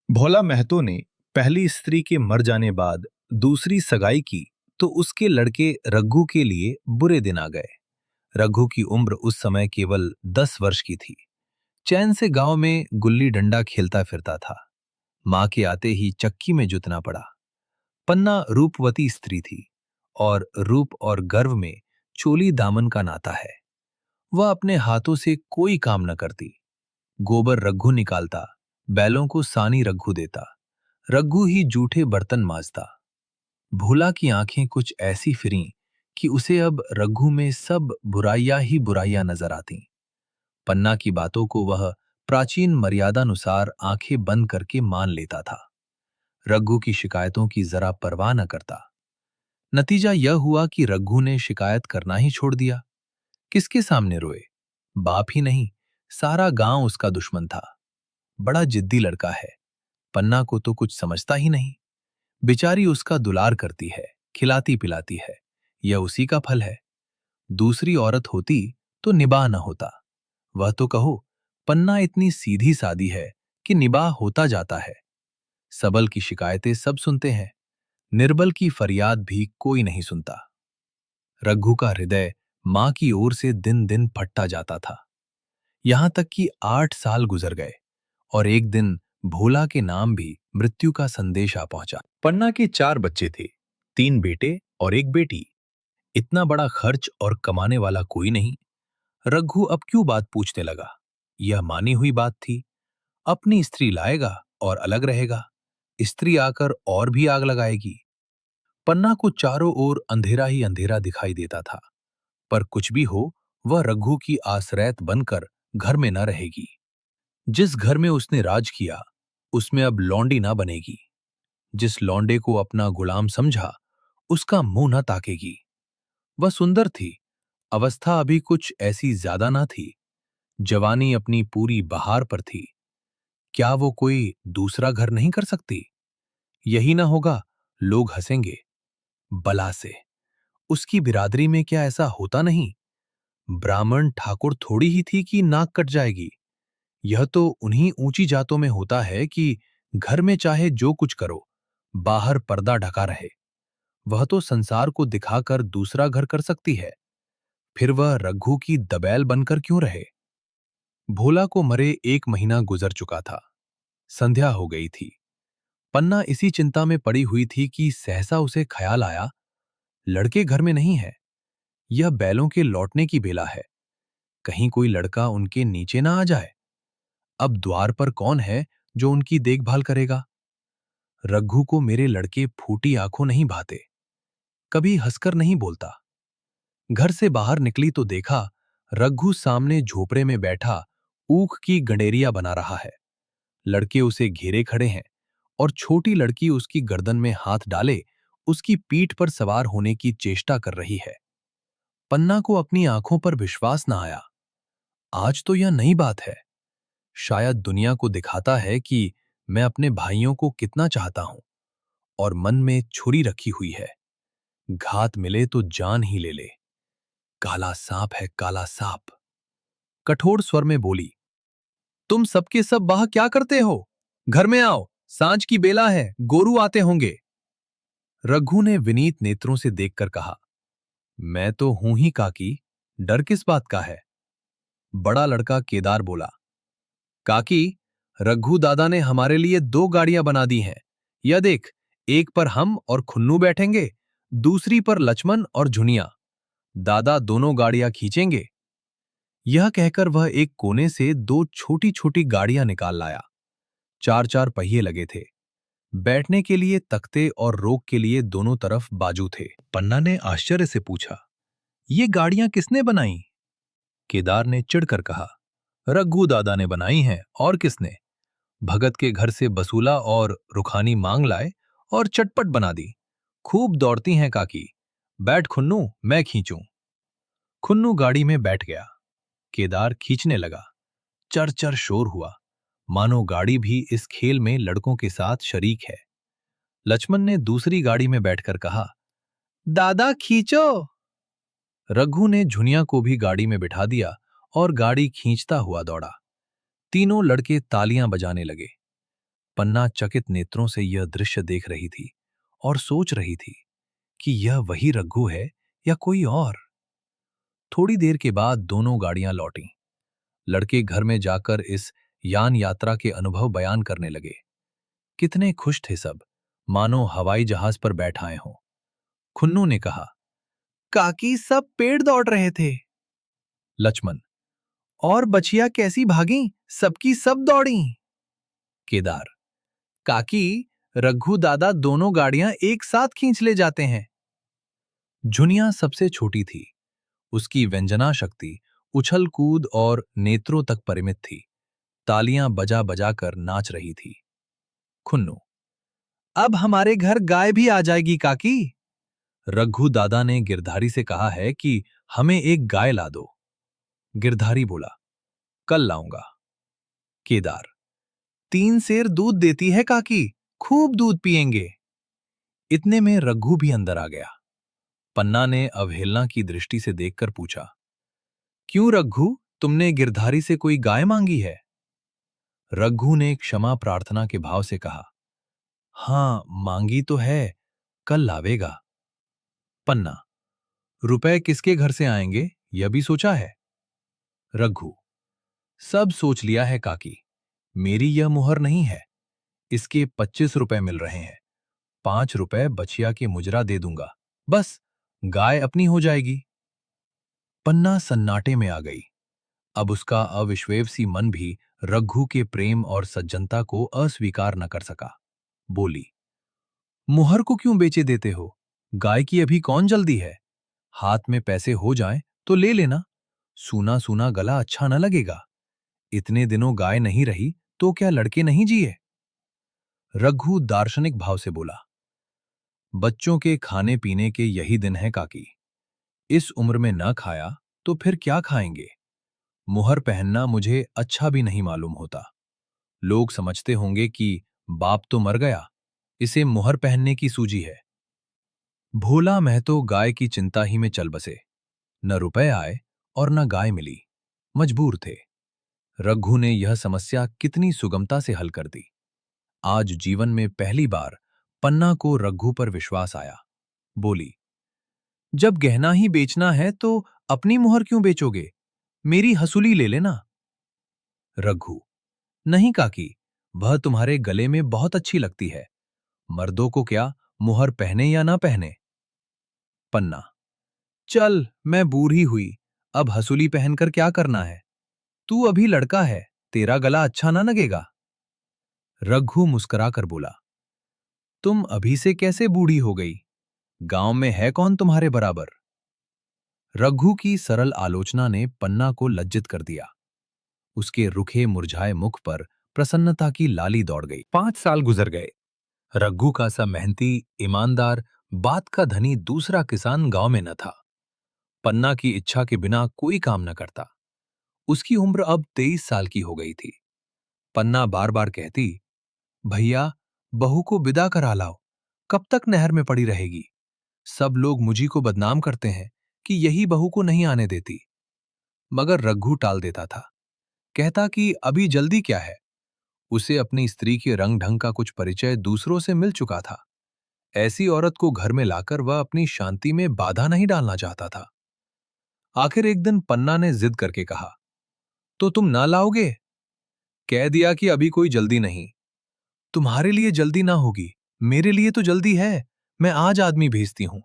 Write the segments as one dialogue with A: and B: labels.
A: भोला महतो ने पहली स्त्री के मर जाने बाद दूसरी सगाई की तो उसके लड़के रघु के लिए बुरे दिन आ गए। रघु की उम्र उस समय केवल 10 वर्ष की थी। चैन से गांव में गुल्ली डंडा खेलता फिरता था। मां के आते ही चक्की में जुतना पड़ा। पन्ना रूपवती स्त्री थी और रूप और गर्व में चोली दामन का नाता है। वह अपने हाथों से कोई काम न करती। गोबर रघु निकालता, बैलों को सानी रघु देता, रघु ही जूठे बर्तन मांजता। भोला की आंखें कुछ ऐसी फिरीं कि उसे अब रघु में सब बुराइयां ही बुराइयां नजर आती। पन्ना की बातों को वह प्राचीन मर्यादानुसार आंखें बंद करके मान लेता था। रघु की शिकायतों की जरा परवाह न करता। नतीजा यह हुआ कि रघु ने शिकायत करना ही छोड़ दिया। किसके सामने रोए? बाप ही नहीं, सारा गांव उसका दुश्मन था। बड़ा जिद्दी लड़का है। पन्ना को तो कुछ समझता ही नहीं। बेचारी उसका दुलार करती है, खिलाती पिलाती है। यह उसी का फल है। दूसरी औरत होती तो निबाह न होता। वह तो कहो, पन्ना इतनी सीधी सादी है कि निबाह होता जाता है। सबल की शिकायतें सब सुनते हैं, निर्बल की फरियाद भी कोई नहीं सुनता। रघु का हृदय मां की ओर से दिन दिन फटता जाता था। यहां तक कि 8 साल गुजर गए और एक दिन भोला के नाम भी मृत्यु का संदेश आ पहुंचा। पन्ना के 4 बच्चे थे, 3 बेटे और एक बेटी। इतना बड़ा खर्च और कमाने वाला कोई नहीं। रघु अब क्यों बात पूछने लगा? यह मानी हुई बात थी। अपनी स्त्री लाएगा और अलग रहेगा। स्त्री आकर और भी आग लगाएगी। पन्ना को चारों ओर अंधेरा ही अंधेरा दिखाई देता था। पर कुछ भी हो, वह रघु की आश्रैत बनकर घर में न रहेगी। जिस घर में उसने राज किया, उसमें अब लौंडी ना बनेगी। जिस लौंडे को अपना गुलाम समझा, उसका मुंह न ताकेगी। वह सुंदर थी। अवस्था अभी कुछ ऐसी ज्यादा ना थी। जवानी अपनी पूरी बहार पर थी। क्या वो कोई दूसरा घर नहीं कर सकती? यही ना होगा, लोग हंसेंगे। बला से उसकी बिरादरी में क्या ऐसा होता नहीं? ब्राह्मण ठाकुर थोड़ी ही थी कि नाक कट जाएगी। यह तो उन्हीं ऊंची जातों में होता है कि घर में चाहे जो कुछ करो, बाहर पर्दा ढका रहे। वह तो संसार को दिखाकर दूसरा घर कर सकती है। फिर वह रघु की दबैल बनकर क्यों रहे? भोला को मरे 1 महीना गुजर चुका था। संध्या हो गई थी। पन्ना इसी चिंता में पड़ी हुई थी कि सहसा उसे ख्याल आया, लड़के घर में नहीं है। यह बैलों के लौटने की बेला है। कहीं कोई लड़का उनके नीचे ना आ जाए। अब द्वार पर कौन है जो उनकी देखभाल करेगा? रघु को मेरे लड़के फूटी आंखों नहीं भाते। कभी हंसकर नहीं बोलता। घर से बाहर निकली तो देखा, रघु सामने झोपड़े में बैठा ऊख की गंडेरिया बना रहा है। लड़के उसे घेरे खड़े हैं और छोटी लड़की उसकी गर्दन में हाथ डाले उसकी पीठ पर सवार होने की चेष्टा कर रही है। पन्ना को अपनी आंखों पर विश्वास न आया। आज तो यह नई बात है। शायद दुनिया को दिखाता है कि मैं अपने भाइयों को कितना चाहता हूं और मन में छुरी रखी हुई है। घात मिले तो जान ही ले ले। काला सांप है, काला सांप। कठोर स्वर में बोली, तुम सबके सब बाहर क्या करते हो? घर में आओ, सांझ की बेला है, गोरू आते होंगे। रघु ने विनीत नेत्रों से देखकर कहा, मैं तो हूं ही काकी, डर किस बात का है? बड़ा लड़का केदार बोला, काकी, रघु दादा ने हमारे लिए 2 गाड़ियां बना दी हैं। यह देख, एक पर हम और खुन्नू बैठेंगे, दूसरी पर लक्ष्मण और झुनिया। दादा दोनों गाड़ियां खींचेंगे। यह कहकर वह एक कोने से 2 छोटी-छोटी गाड़ियां निकाल लाया। 4-4 पहिए लगे थे। बैठने के लिए तख्ते और रोक के लिए दोनों तरफ बाजू थे। पन्ना ने आश्चर्य से पूछा, ये गाड़ियां किसने बनाई? केदार ने चिढ़कर कहा, रघु दादा ने बनाई हैं, और किसने? भगत के घर से बसूला और रुखानी मांग लाए और चटपट बना दी। खूब दौड़ती हैं काकी। बैठ खुन्नू, मैं खींचूं। खुन्नू गाड़ी में बैठ गया। केदार खींचने लगा। चर-चर शोर हुआ, मानो गाड़ी भी इस खेल में लड़कों के साथ शरीक है। लक्ष्मण ने दूसरी गाड़ी में बैठकर कहा, दादा खींचो। रघु ने झुनिया को भी गाड़ी में बिठा दिया और गाड़ी खींचता हुआ दौड़ा। तीनों लड़के तालियां बजाने लगे। पन्ना चकित नेत्रों से यह दृश्य देख रही थी और सोच रही थी कि यह वही रघु है या कोई और। थोड़ी देर के बाद दोनों गाड़ियां लौटीं। लड़के घर में जाकर इस यान यात्रा के अनुभव बयान करने लगे। कितने खुश थे सब, मानो हवाई जहाज पर बैठाए हों। खुन्नू ने कहा, काकी सब पेड़ दौड़ रहे थे। लक्ष्मण, और बचिया कैसी भागी, सबकी सब दौड़ी। केदार, काकी रघु दादा दोनों गाड़ियां एक साथ खींच ले जाते हैं। झुनिया सबसे छोटी थी। उसकी व्यंजना शक्ति उछल कूद और नेत्रों तक परिमित थी। तालियां बजा बजा कर नाच रही थी। खुन्नू, अब हमारे घर गाय भी आ जाएगी काकी। रघु दादा ने गिरधारी से कहा है कि हमें एक गाय ला दो। गिरधारी बोला, कल लाऊंगा। केदार, 3 सेर दूध देती है काकी, खूब दूध पिएंगे। इतने में रघु भी अंदर आ गया। पन्ना ने अवहेलना की दृष्टि से देखकर पूछा, क्यों रघु, तुमने गिरधारी से कोई गाय मांगी है? रघु ने क्षमा प्रार्थना के भाव से कहा, हां मांगी तो है, कल लावेगा। पन्ना, रुपए किसके घर से आएंगे, यह भी सोचा है? रघु, सब सोच लिया है काकी। मेरी यह मुहर नहीं है। इसके 25 रुपए मिल रहे हैं। 5 रुपए बचिया के मुजरा दे दूंगा, बस गाय अपनी हो जाएगी। पन्ना सन्नाटे में आ गई। अब उसका अविश्वेवसी मन भी रघु के प्रेम और सज्जनता को अस्वीकार न कर सका। बोली, मुहर को क्यों बेचे देते हो? गाय की अभी कौन जल्दी है? हाथ में पैसे हो जाएं तो ले लेना। सूना सूना गला अच्छा न लगेगा। इतने दिनों गाय नहीं रही तो क्या लड़के नहीं जिए? रघु दार्शनिक भाव से बोला, बच्चों के खाने पीने के यही दिन है काकी। इस उम्र में न खाया तो फिर क्या खाएंगे? मुहर पहनना मुझे अच्छा भी नहीं मालूम होता। लोग समझते होंगे कि बाप तो मर गया, इसे मुहर पहनने की सूझी है। भोला महतो गाय की चिंता ही में चल बसे। न रुपए आए और न गाय मिली। मजबूर थे। रघु ने यह समस्या कितनी सुगमता से हल कर दी। आज जीवन में पहली बार पन्ना को रघु पर विश्वास आया। बोली, जब गहना ही बेचना है तो अपनी मुहर क्यों बेचोगे? मेरी हसूली ले लेना। रघु, नहीं काकी, वह तुम्हारे गले में बहुत अच्छी लगती है। मर्दों को क्या, मुहर पहने या ना पहने। पन्ना, चल मैं बूढ़ी हुई, अब हसूली पहनकर क्या करना है? तू अभी लड़का है, तेरा गला अच्छा ना लगेगा। रघु मुस्कुराकर बोला, तुम अभी से कैसे बूढ़ी हो गई? गांव में है कौन तुम्हारे बराबर? रघु की सरल आलोचना ने पन्ना को लज्जित कर दिया। उसके रुखे मुरझाए मुख पर प्रसन्नता की लाली दौड़ गई। 5 साल गुजर गए। रघु का सा मेहनती, ईमानदार, बात का धनी दूसरा किसान गांव में न था। पन्ना की इच्छा के बिना कोई काम न करता। उसकी उम्र अब 23 साल की हो गई थी। पन्ना बार बार कहती, भैया बहू को विदा करा लाओ, कब तक नहर में पड़ी रहेगी? सब लोग मुझी को बदनाम करते हैं कि यही बहू को नहीं आने देती। मगर रघु टाल देता था। कहता कि अभी जल्दी क्या है? उसे अपनी स्त्री के रंग ढंग का कुछ परिचय दूसरों से मिल चुका था। ऐसी औरत को घर में लाकर वह अपनी शांति में बाधा नहीं डालना चाहता था। आखिर एक दिन पन्ना ने जिद करके कहा, तो तुम ना लाओगे? कह दिया कि अभी कोई जल्दी नहीं। तुम्हारे लिए जल्दी ना होगी, मेरे लिए तो जल्दी है। मैं आज आदमी भेजती हूं।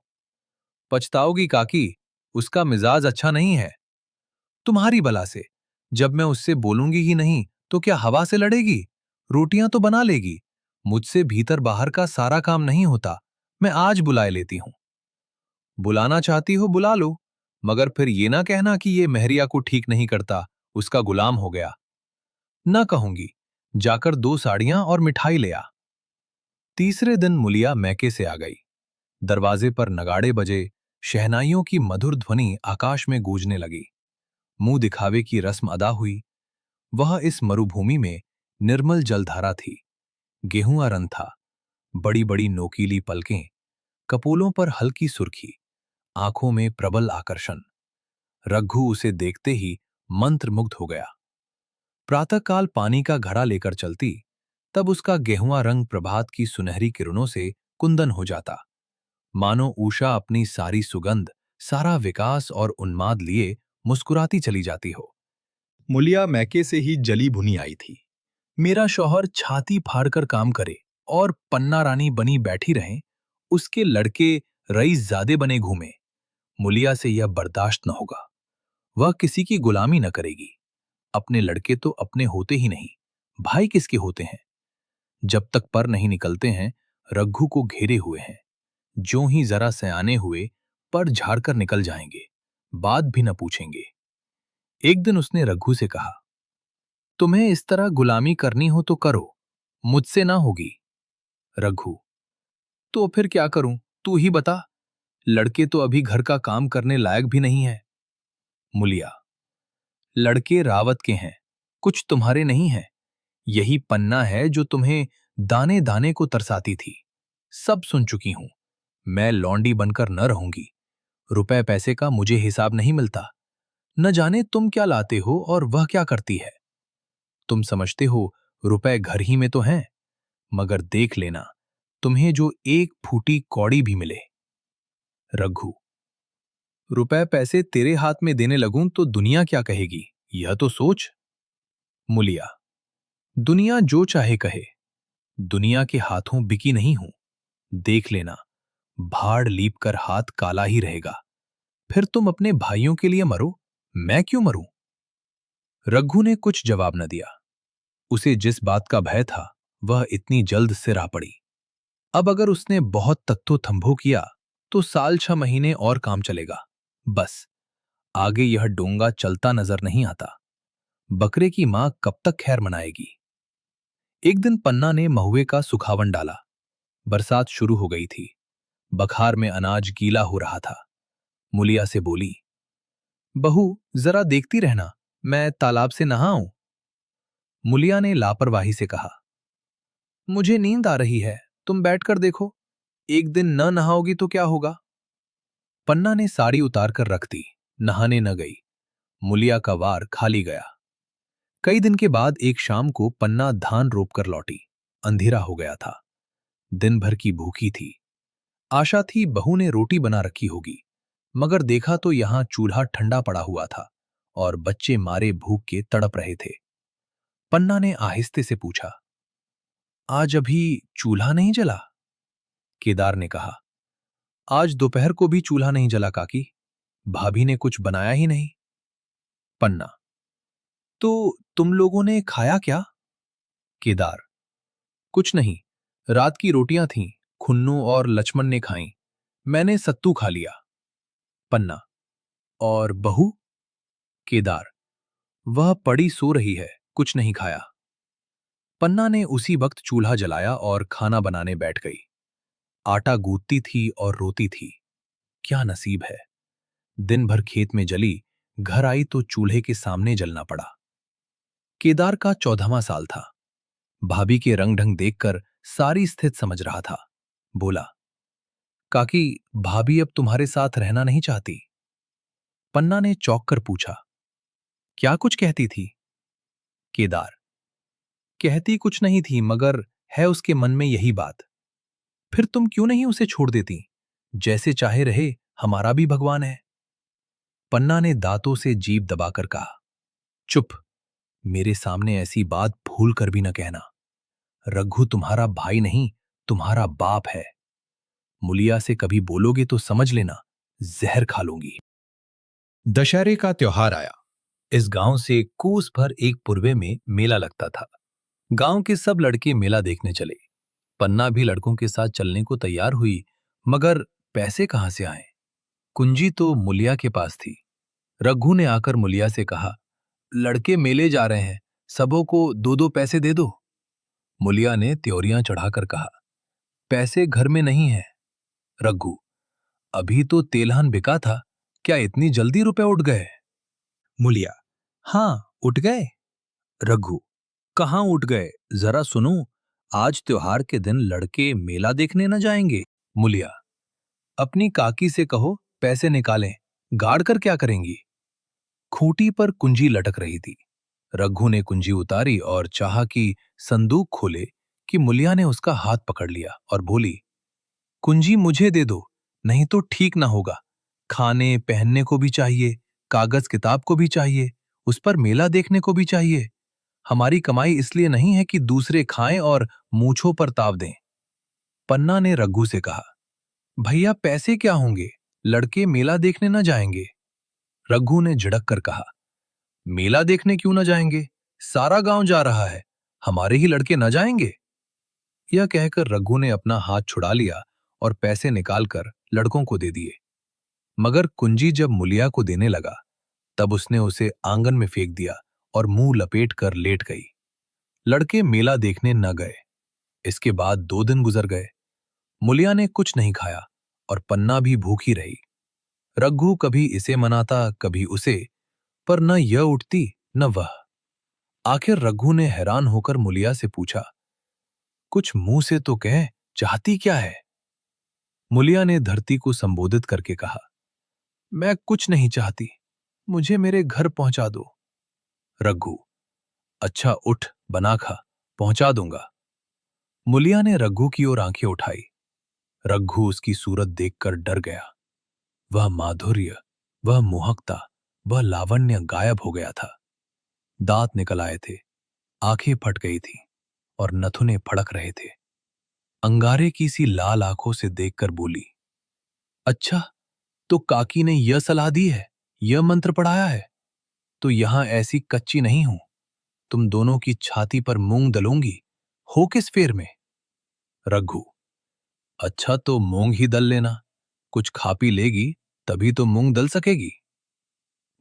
A: पछताओगी काकी, उसका मिजाज अच्छा नहीं है। तुम्हारी बला से, जब मैं उससे बोलूंगी ही नहीं तो क्या हवा से लड़ेगी? रोटियां तो बना लेगी। मुझसे भीतर बाहर का सारा काम नहीं होता। मैं आज बुलाए लेती हूं। बुलाना चाहती हो बुला लो, मगर फिर ये ना कहना कि ये मेहरिया को ठीक नहीं करता, उसका गुलाम हो गया। ना कहूंगी, जाकर 2 साड़ियां और मिठाई ले आ। तीसरे दिन मुलिया मैके से आ गई। दरवाजे पर नगाड़े बजे, शहनाइयों की मधुर ध्वनि आकाश में गूंजने लगी। मुंह दिखावे की रस्म अदा हुई। वह इस मरुभूमि में निर्मल जलधारा थी। गेहूं रंग था। बड़ी बड़ी नोकीली पलकें, कपोलों पर हल्की सुर्खी, आंखों में प्रबल आकर्षण। रघु उसे देखते ही मंत्रमुग्ध हो गया। प्रातःकाल पानी का घड़ा लेकर चलती, तब उसका गेहुआ रंग प्रभात की सुनहरी किरणों से कुंदन हो जाता, मानो उषा अपनी सारी सुगंध, सारा विकास और उन्माद लिए मुस्कुराती चली जाती हो। मुलिया मैके से ही जली भुनी आई थी। मेरा शौहर छाती फाड़कर काम करे और पन्ना रानी बनी बैठी रहे, उसके लड़के रईसजादे बने घूमे। मुलिया से यह बर्दाश्त न होगा। वह किसी की गुलामी न करेगी। अपने लड़के तो अपने होते ही नहीं, भाई किसके होते हैं? जब तक पर नहीं निकलते हैं, रघु को घेरे हुए हैं। ज्यों ही जरा सयाने हुए, पर झाड़कर निकल जाएंगे, बात भी न पूछेंगे। एक दिन उसने रघु से कहा, तुम्हें इस तरह गुलामी करनी हो तो करो, मुझसे ना होगी। रघु, तो फिर क्या करूं, तू ही बता। लड़के तो अभी घर का काम करने लायक भी नहीं है। मुलिया, लड़के रावत के हैं, कुछ तुम्हारे नहीं हैं। यही पन्ना है जो तुम्हें दाने दाने को तरसाती थी। सब सुन चुकी हूं। मैं लौंडी बनकर न रहूंगी। रुपए पैसे का मुझे हिसाब नहीं मिलता। न जाने तुम क्या लाते हो और वह क्या करती है। तुम समझते हो रुपए घर ही में तो हैं, मगर देख लेना तुम्हें जो एक फूटी कौड़ी भी मिले। रघु, रुपए पैसे तेरे हाथ में देने लगूं तो दुनिया क्या कहेगी, यह तो सोच। मुलिया, दुनिया जो चाहे कहे, दुनिया के हाथों बिकी नहीं हूं। देख लेना, भाड़ लीप कर हाथ काला ही रहेगा। फिर तुम अपने भाइयों के लिए मरो, मैं क्यों मरूं? रघु ने कुछ जवाब न दिया। उसे जिस बात का भय था, वह इतनी जल्द सिर आ पड़ी। अब अगर उसने बहुत तत्तो थंभो किया, तो साल 6 महीने और काम चलेगा। बस, आगे यह डोंगा चलता नजर नहीं आता। बकरे की मां कब तक खैर मनाएगी? एक दिन पन्ना ने महुए का सुखावन डाला। बरसात शुरू हो गई थी। बखार में अनाज गीला हो रहा था। मुलिया से बोली, बहू, जरा देखती रहना, मैं तालाब से नहाऊं। मुलिया ने लापरवाही से कहा, मुझे नींद आ रही है, तुम बैठकर देखो। एक दिन न नहाओगी तो क्या होगा? पन्ना ने साड़ी उतार कर रख दी, नहाने न गई। मुलिया का वार खाली गया। कई दिन के बाद एक शाम को पन्ना धान रोप कर लौटी। अंधेरा हो गया था। दिन भर की भूखी थी। आशा थी बहू ने रोटी बना रखी होगी, मगर देखा तो यहां चूल्हा ठंडा पड़ा हुआ था और बच्चे मारे भूख के तड़प रहे थे। पन्ना ने आहिस्ते से पूछा, आज अभी चूल्हा नहीं जला? केदार ने कहा, आज दोपहर को भी चूल्हा नहीं जला काकी, भाभी ने कुछ बनाया ही नहीं। पन्ना, तो तुम लोगों ने खाया क्या? केदार, कुछ नहीं, रात की रोटियां थीं, खुन्नू और लक्ष्मण ने खाईं। मैंने सत्तू खा लिया। पन्ना, और बहू? केदार, वह पड़ी सो रही है, कुछ नहीं खाया। पन्ना ने उसी वक्त चूल्हा जलाया और खाना बनाने बैठ गई। आटा गूंथती थी और रोती थी। क्या नसीब है। दिन भर खेत में जली, घर आई तो चूल्हे के सामने जलना पड़ा। केदार का 14वां साल था। भाभी के रंग ढंग देखकर सारी स्थिति समझ रहा था। बोला, काकी, भाभी अब तुम्हारे साथ रहना नहीं चाहती। पन्ना ने चौंक कर पूछा, क्या कुछ कहती थी? केदार, कहती कुछ नहीं थी, मगर है उसके मन में यही बात। फिर तुम क्यों नहीं उसे छोड़ देती? जैसे चाहे रहे, हमारा भी भगवान है। पन्ना ने दांतों से जीभ दबाकर कहा, चुप, मेरे सामने ऐसी बात भूल कर भी न कहना। रघु तुम्हारा भाई नहीं, तुम्हारा बाप है। मुलिया से कभी बोलोगे तो समझ लेना, जहर खा लूंगी। दशहरे का त्योहार आया। इस गांव से कोस भर एक पूर्वे में मेला लगता था। गांव के सब लड़के मेला देखने चले। पन्ना भी लड़कों के साथ चलने को तैयार हुई, मगर पैसे कहां से आए? कुंजी तो मुलिया के पास थी। रघु ने आकर मुलिया से कहा, लड़के मेले जा रहे हैं, सबों को 2-2 पैसे दे दो। मुलिया ने त्योरियां चढ़ाकर कहा, पैसे घर में नहीं है। रघु, अभी तो तेलहन बिका था, क्या इतनी जल्दी रुपए उठ गए? मुलिया, हाँ, उठ गए। रघु, कहाँ उठ गए, जरा सुनो। आज त्योहार के दिन लड़के मेला देखने न जाएंगे? मुलिया, अपनी काकी से कहो पैसे निकालें, गाड़ कर क्या करेंगी? खूंटी पर कुंजी लटक रही थी। रघु ने कुंजी उतारी और चाहा कि संदूक खोले कि मुलिया ने उसका हाथ पकड़ लिया और बोली, कुंजी मुझे दे दो, नहीं तो ठीक ना होगा। खाने पहनने को भी चाहिए, कागज किताब को भी चाहिए, उस पर मेला देखने को भी चाहिए। हमारी कमाई इसलिए नहीं है कि दूसरे खाएं और मूंछों पर ताव दें। पन्ना ने रघु से कहा, भैया पैसे क्या होंगे, लड़के मेला देखने न जाएंगे। रघु ने झिड़क कर कहा, मेला देखने क्यों न जाएंगे, सारा गांव जा रहा है, हमारे ही लड़के न जाएंगे। यह कहकर रघु ने अपना हाथ छुड़ा लिया और पैसे निकालकर लड़कों को दे दिए। मगर कुंजी जब मुलिया को देने लगा, तब उसने उसे आंगन में फेंक दिया और मुंह लपेट कर लेट गई। लड़के मेला देखने न गए। इसके बाद 2 दिन गुजर गए। मुलिया ने कुछ नहीं खाया और पन्ना भी भूखी रही। रघु कभी इसे मनाता कभी उसे, पर न यह उठती न वह। आखिर रघु ने हैरान होकर मुलिया से पूछा, कुछ मुंह से तो कह, चाहती क्या है। मुलिया ने धरती को संबोधित करके कहा, मैं कुछ नहीं चाहती, मुझे मेरे घर पहुंचा दो। रघु, अच्छा उठ, बना खा, पहुंचा दूंगा। मुलिया ने रघु की ओर आंखें उठाई। रघु उसकी सूरत देखकर डर गया। वह माधुर्य, वह मोहकता, वह लावण्य गायब हो गया था। दांत निकल आए थे, आंखें फट गई थी और नथुने फड़क रहे थे। अंगारे की सी लाल आंखों से देखकर बोली, अच्छा, तो काकी ने यह सलाह दी है, यह मंत्र पढ़ाया है, तो यहां ऐसी कच्ची नहीं हूं। तुम दोनों की छाती पर मूंग दलूंगी, हो किस फेर में। रघु, अच्छा तो मूंग ही दल लेना, कुछ खा पी लेगी तभी तो मूंग दल सकेगी।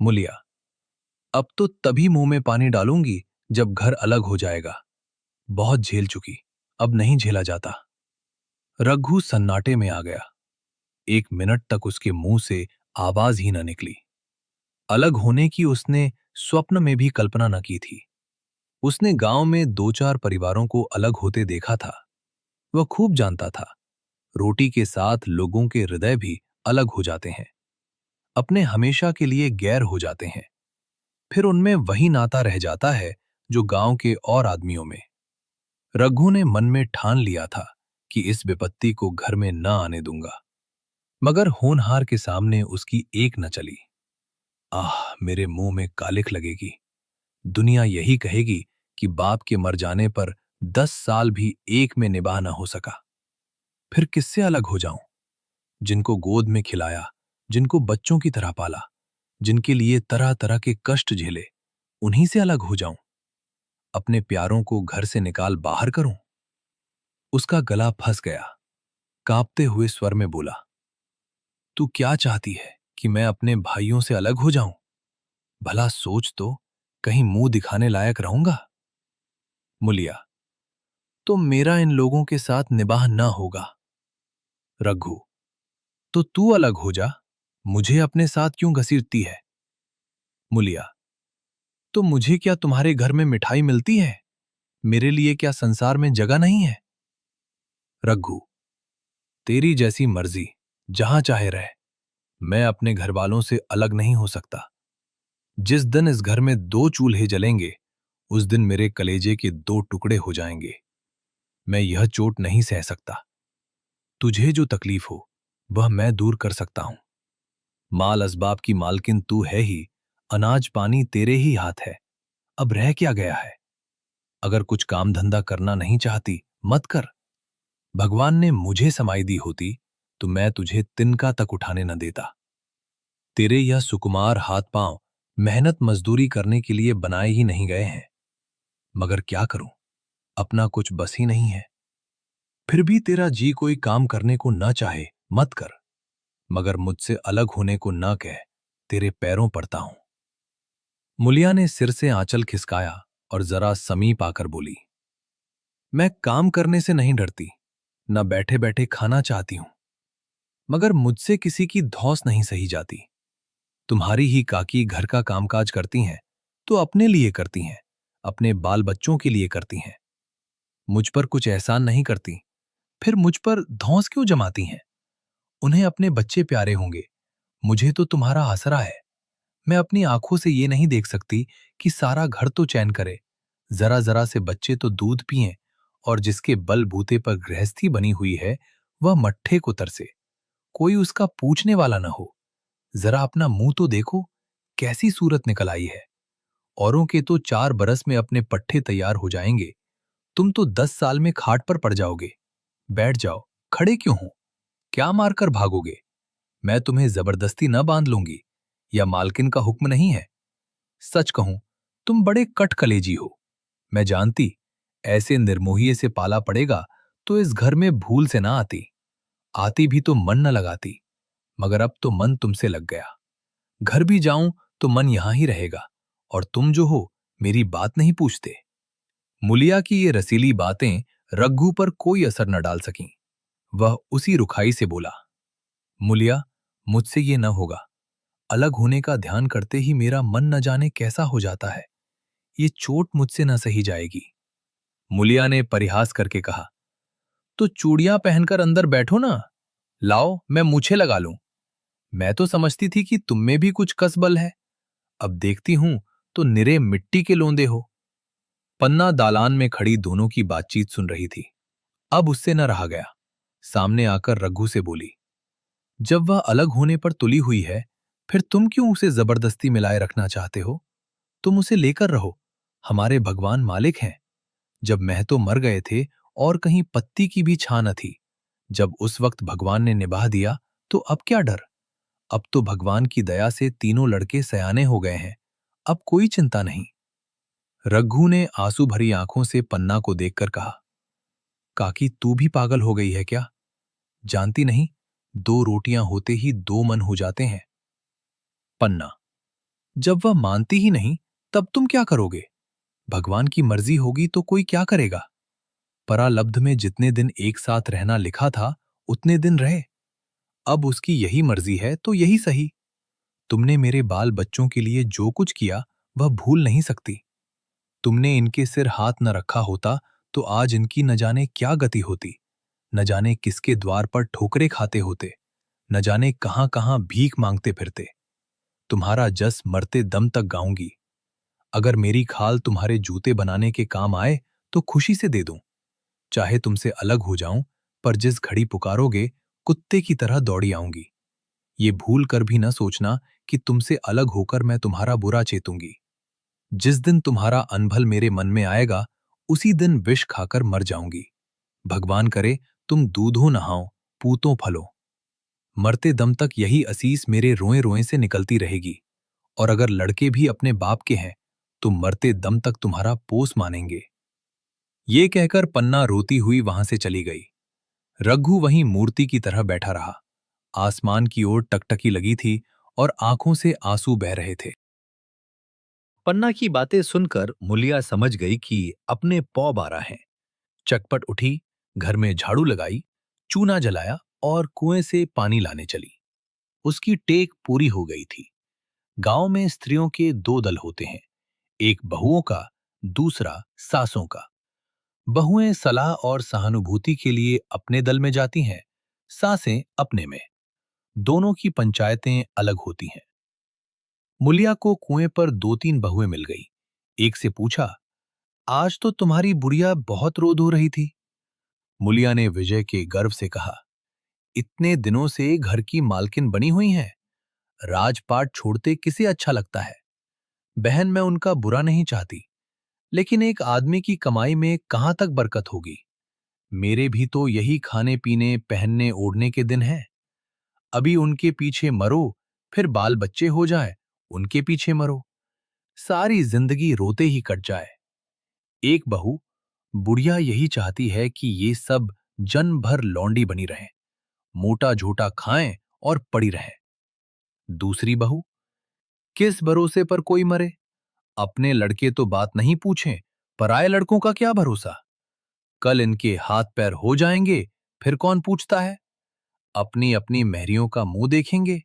A: मुलिया, अब तो तभी मुंह में पानी डालूंगी जब घर अलग हो जाएगा। बहुत झेल चुकी, अब नहीं झेला जाता। रघु सन्नाटे में आ गया। 1 मिनट तक उसके मुंह से आवाज ही न निकली। अलग होने की उसने स्वप्न में भी कल्पना न की थी। उसने गांव में 2-4 परिवारों को अलग होते देखा था। वह खूब जानता था, रोटी के साथ लोगों के हृदय भी अलग हो जाते हैं, अपने हमेशा के लिए गैर हो जाते हैं। फिर उनमें वही नाता रह जाता है जो गांव के और आदमियों में। रघु ने मन में ठान लिया था कि इस विपत्ति को घर में न आने दूंगा, मगर होनहार के सामने उसकी एक न चली। आह, मेरे मुंह में कालिख लगेगी। दुनिया यही कहेगी कि बाप के मर जाने पर 10 साल भी एक में निभाह न हो सका। फिर किससे अलग हो जाऊं? जिनको गोद में खिलाया, जिनको बच्चों की तरह पाला, जिनके लिए तरह तरह के कष्ट झेले, उन्हीं से अलग हो जाऊं? अपने प्यारों को घर से निकाल बाहर करूं? उसका गला फंस गया। कांपते हुए स्वर में बोला, तू क्या चाहती है कि मैं अपने भाइयों से अलग हो जाऊं? भला सोच तो, कहीं मुंह दिखाने लायक रहूंगा। मुलिया, तो मेरा इन लोगों के साथ निबाह न होगा। रघु, तो तू अलग हो जा, मुझे अपने साथ क्यों घसीटती है। मुलिया, तो मुझे क्या तुम्हारे घर में मिठाई मिलती है, मेरे लिए क्या संसार में जगह नहीं है। रघु, तेरी जैसी मर्जी, जहां चाहे रह, मैं अपने घर वालों से अलग नहीं हो सकता। जिस दिन इस घर में 2 चूल्हे जलेंगे, उस दिन मेरे कलेजे के 2 टुकड़े हो जाएंगे। मैं यह चोट नहीं सह सकता। तुझे जो तकलीफ हो, वह मैं दूर कर सकता हूं। माल असबाब की मालकिन तू है ही, अनाज पानी तेरे ही हाथ है, अब रह क्या गया है। अगर कुछ काम धंधा करना नहीं चाहती, मत कर। भगवान ने मुझे समाई दी होती तो मैं तुझे तिनका तक उठाने न देता। तेरे यह सुकुमार हाथ पांव मेहनत मजदूरी करने के लिए बनाए ही नहीं गए हैं। मगर क्या करूं, अपना कुछ बस ही नहीं है। फिर भी तेरा जी कोई काम करने को न चाहे, मत कर, मगर मुझसे अलग होने को न कह, तेरे पैरों पड़ता हूं। मुलिया ने सिर से आंचल खिसकाया और जरा समीप आकर बोली, मैं काम करने से नहीं डरती, न बैठे बैठे खाना चाहती हूं, मगर मुझसे किसी की धौंस नहीं सही जाती। तुम्हारी ही काकी घर का कामकाज करती हैं तो अपने लिए करती हैं, अपने बाल बच्चों के लिए करती हैं। मुझ पर कुछ एहसान नहीं करती, फिर मुझ पर धौंस क्यों जमाती हैं। उन्हें अपने बच्चे प्यारे होंगे, मुझे तो तुम्हारा आसरा है। मैं अपनी आंखों से ये नहीं देख सकती कि सारा घर तो चैन करे, जरा जरा से बच्चे तो दूध पिएं और जिसके बलबूते पर गृहस्थी बनी हुई है, वह मट्ठे को तरसे, कोई उसका पूछने वाला न हो। जरा अपना मुंह तो देखो, कैसी सूरत निकल आई है। औरों के तो 4 बरस में अपने पट्टे तैयार हो जाएंगे, तुम तो 10 साल में खाट पर पड़ जाओगे। बैठ जाओ, खड़े क्यों हो? क्या मारकर भागोगे? मैं तुम्हें जबरदस्ती न बांध लूंगी, या मालकिन का हुक्म नहीं है। सच कहूं, तुम बड़े कट कलेजी हो। मैं जानती, ऐसे निर्मोहिए से पाला पड़ेगा तो इस घर में भूल से ना आती। आती भी तो मन न लगाती, मगर अब तो मन तुमसे लग गया। घर भी जाऊं तो मन यहां ही रहेगा, और तुम जो हो, मेरी बात नहीं पूछते। मुलिया की ये रसीली बातें रघु पर कोई असर न डाल सकीं। वह उसी रुखाई से बोला, मुलिया, मुझसे ये न होगा। अलग होने का ध्यान करते ही मेरा मन न जाने कैसा हो जाता है। ये चोट मुझसे न सही जाएगी। मुलिया ने परिहास करके कहा, तो चूड़ियां पहनकर अंदर बैठो ना। लाओ, मैं मूछें लगा लूं। मैं तो समझती थी कि तुम में भी कुछ कसबल है। अब देखती हूं तो निरे मिट्टी के लोंदे हो। पन्ना दालान में खड़ी दोनों की बातचीत सुन रही थी। अब उससे न रहा गया। सामने आकर रघु से बोली, जब वह अलग होने पर तुली हुई है, फिर तुम क्यों उसे जबरदस्ती मिलाए रखना चाहते हो? तुम उसे लेकर रहो, हमारे भगवान मालिक हैं। जब महतो मर गए थे और कहीं पत्ती की भी छां न थी, जब उस वक्त भगवान ने निभा दिया, तो अब क्या डर? अब तो भगवान की दया से तीनों लड़के सयाने हो गए हैं, अब कोई चिंता नहीं। रघु ने आंसू भरी आंखों से पन्ना को देखकर कहा, काकी तू भी पागल हो गई है क्या? जानती नहीं, 2 रोटियां होते ही 2 मन हो जाते हैं। पन्ना, जब वह मानती ही नहीं, तब तुम क्या करोगे? भगवान की मर्जी होगी तो कोई क्या करेगा? परालब्ध में जितने दिन एक साथ रहना लिखा था, उतने दिन रहे। अब उसकी यही मर्जी है तो यही सही। तुमने मेरे बाल बच्चों के लिए जो कुछ किया, वह भूल नहीं सकती। तुमने इनके सिर हाथ न रखा होता तो आज इनकी न जाने क्या गति होती। न जाने किसके द्वार पर ठोकरे खाते होते, न जाने कहां कहां भीख मांगते फिरते। तुम्हारा जस मरते दम तक गाऊंगी। अगर मेरी खाल तुम्हारे जूते बनाने के काम आए तो खुशी से दे दूं। चाहे तुमसे अलग हो जाऊं, पर जिस घड़ी पुकारोगे, कुत्ते की तरह दौड़ी आऊंगी। ये भूल कर भी न सोचना कि तुमसे अलग होकर मैं तुम्हारा बुरा चेतूंगी। जिस दिन तुम्हारा अनभल मेरे मन में आएगा, उसी दिन विष खाकर मर जाऊंगी। भगवान करे तुम दूधों नहाओ, पूतों फलो। मरते दम तक यही असीस मेरे रोए रोए से निकलती रहेगी। और अगर लड़के भी अपने बाप के हैं, तो मरते दम तक तुम्हारा पोस मानेंगे। ये कहकर पन्ना रोती हुई वहां से चली गई। रघु वहीं मूर्ति की तरह बैठा रहा। आसमान की ओर टकटकी लगी थी और आंखों से आंसू बह रहे थे। पन्ना की बातें सुनकर मुलिया समझ गई कि अपने पौ बारा हैं। चटपट उठी, घर में झाड़ू लगाई, चूना जलाया और कुएं से पानी लाने चली। उसकी टेक पूरी हो गई थी। गांव में स्त्रियों के 2 दल होते हैं, एक बहुओं का, दूसरा सासों का। बहुएं सलाह और सहानुभूति के लिए अपने दल में जाती हैं, सासें अपने में। दोनों की पंचायतें अलग होती हैं। मुलिया को कुएं पर 2-3 बहुएं मिल गई। एक से पूछा, आज तो तुम्हारी बुढ़िया बहुत रो धो रही थी। मुलिया ने विजय के गर्व से कहा, इतने दिनों से घर की मालकिन बनी हुई हैं, राजपाट छोड़ते किसे अच्छा लगता है। बहन, मैं उनका बुरा नहीं चाहती, लेकिन एक आदमी की कमाई में कहां तक बरकत होगी। मेरे भी तो यही खाने पीने पहनने ओढ़ने के दिन हैं। अभी उनके पीछे मरो, फिर बाल बच्चे हो जाए, उनके पीछे मरो, सारी जिंदगी रोते ही कट जाए। एक बहू, बुढ़िया यही चाहती है कि ये सब जन्म भर लौंडी बनी रहें, मोटा झोटा खाएं और पड़ी रहें। दूसरी बहू, किस भरोसे पर कोई मरे? अपने लड़के तो बात नहीं पूछें, पराये लड़कों का क्या भरोसा? कल इनके हाथ पैर हो जाएंगे, फिर कौन पूछता है? अपनी अपनी महरियों का मुंह देखेंगे।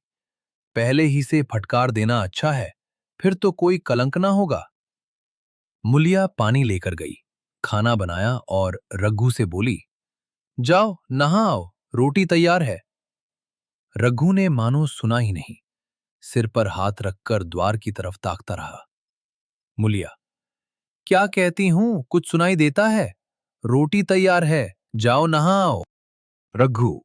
A: पहले ही से फटकार देना अच्छा है, फिर तो कोई कलंक ना होगा। मुलिया पानी लेकर गई, खाना बनाया और रघु से बोली, जाओ नहा आओ, रोटी तैयार है। रघु ने मानो सुना ही नहीं, सिर पर हाथ रखकर द्वार की तरफ ताकता रहा। मुलिया, क्या कहती हूं, कुछ सुनाई देता है? रोटी तैयार है, जाओ नहाओ। रघु,